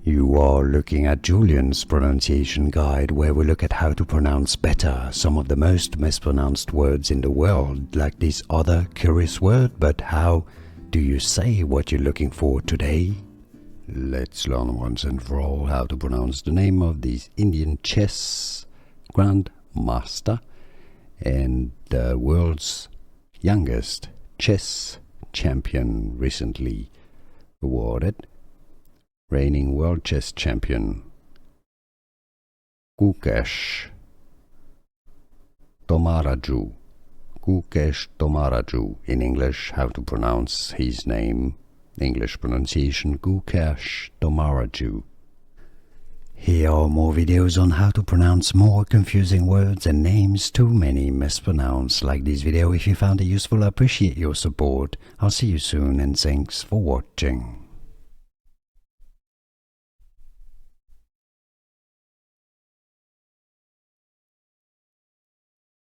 You are looking at Julian's pronunciation guide, where we look at how to pronounce better some of the most mispronounced words in the world, like this other curious word. But how do you say what you're looking for today? Let's learn once and for all how to pronounce the name of this Indian chess grandmaster and the world's youngest chess champion, recently awarded reigning world chess champion Gukesh Dommaraju. Gukesh Dommaraju. In English, how to pronounce his name. English pronunciation: Gukesh Dommaraju. Here are more videos on how to pronounce more confusing words and names too many mispronounced. Like this video if you found it useful. I appreciate your support. I'll see you soon and thanks for watching.